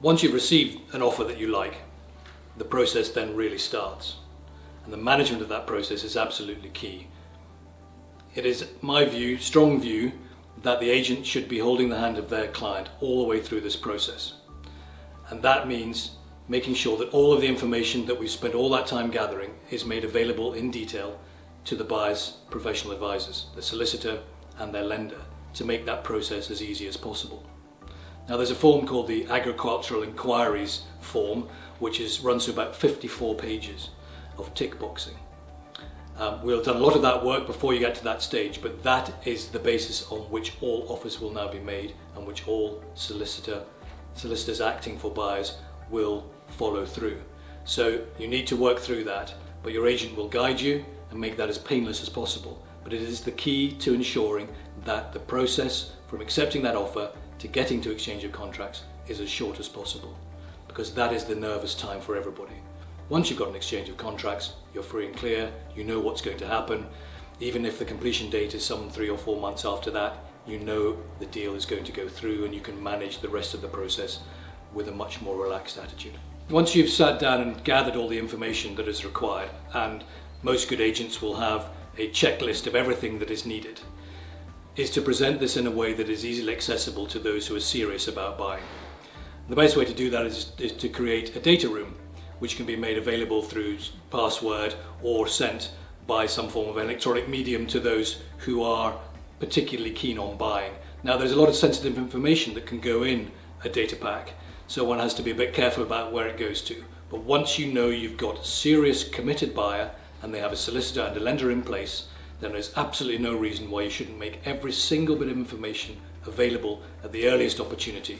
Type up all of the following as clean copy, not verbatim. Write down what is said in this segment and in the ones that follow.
Once you've received an offer that you like, the process then really starts. And the management of that process is absolutely key. It is my view, strong view, that the agent should be holding the hand of their client all the way through this process. And that means making sure that all of the information that we've spent all that time gathering is made available in detail to the buyer's professional advisors, the solicitor and their lender, to make that process as easy as possible. Now there's a form called the Agricultural Inquiries form, which runs to about 54 pages of tick boxing. We'll have done a lot of that work before you get to that stage, but that is the basis on which all offers will now be made and which all solicitors acting for buyers will follow through. So you need to work through that, but your agent will guide you and make that as painless as possible. But it is the key to ensuring that the process from accepting that offer to getting to exchange of contracts is as short as possible, because that is the nervous time for everybody. Once you've got an exchange of contracts, you're free and clear, you know what's going to happen. Even if the completion date is some 3 or 4 months after that, you know the deal is going to go through and you can manage the rest of the process with a much more relaxed attitude. Once you've sat down and gathered all the information that is required, and most good agents will have a checklist of everything that is needed, is to present this in a way that is easily accessible to those who are serious about buying. The best way to do that is to create a data room, which can be made available through password or sent by some form of electronic medium to those who are particularly keen on buying. Now there's a lot of sensitive information that can go in a data pack, so one has to be a bit careful about where it goes to. But once you know you've got a serious committed buyer and they have a solicitor and a lender in place, then there's absolutely no reason why you shouldn't make every single bit of information available at the earliest opportunity.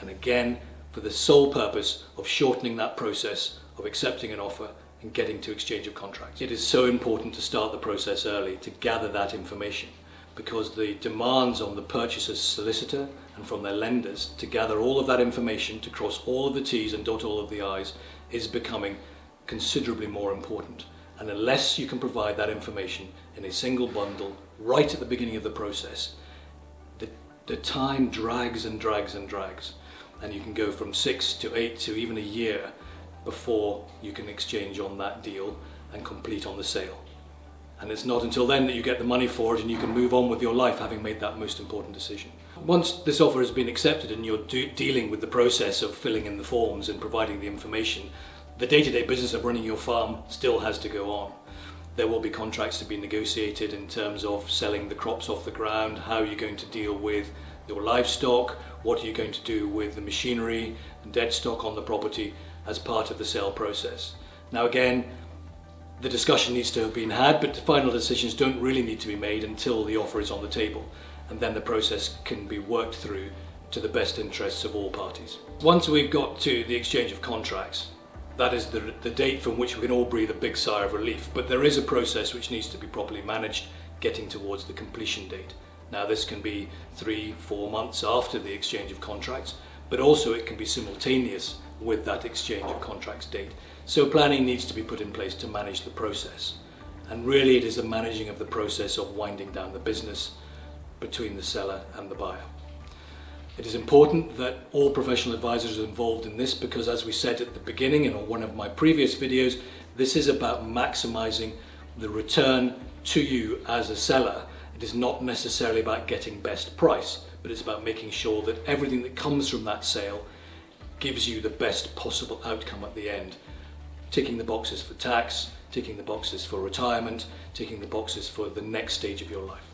And again, for the sole purpose of shortening that process of accepting an offer and getting to exchange of contracts. It is so important to start the process early to gather that information, because the demands on the purchaser's solicitor and from their lenders to gather all of that information, to cross all of the T's and dot all of the I's, is becoming considerably more important. And unless you can provide that information in a single bundle right at the beginning of the process, the time drags and drags and drags, and you can go from 6 to 8 to even a year before you can exchange on that deal and complete on the sale. And it's not until then that you get the money for it and you can move on with your life, having made that most important decision. Once this offer has been accepted and you're dealing with the process of filling in the forms and providing the information, the day-to-day business of running your farm still has to go on. There will be contracts to be negotiated in terms of selling the crops off the ground, how you're going to deal with your livestock, what are you going to do with the machinery and dead stock on the property as part of the sale process. Now again, the discussion needs to have been had, but the final decisions don't really need to be made until the offer is on the table, and then the process can be worked through to the best interests of all parties. Once we've got to the exchange of contracts, that is the date from which we can all breathe a big sigh of relief, but there is a process which needs to be properly managed, getting towards the completion date. Now this can be 3-4 months after the exchange of contracts, but also it can be simultaneous with that exchange of contracts date. So planning needs to be put in place to manage the process. And really it is the managing of the process of winding down the business between the seller and the buyer. It is important that all professional advisors are involved in this, because as we said at the beginning in one of my previous videos, this is about maximizing the return to you as a seller. It is not necessarily about getting best price, but it's about making sure that everything that comes from that sale gives you the best possible outcome at the end. Ticking the boxes for tax, ticking the boxes for retirement, ticking the boxes for the next stage of your life.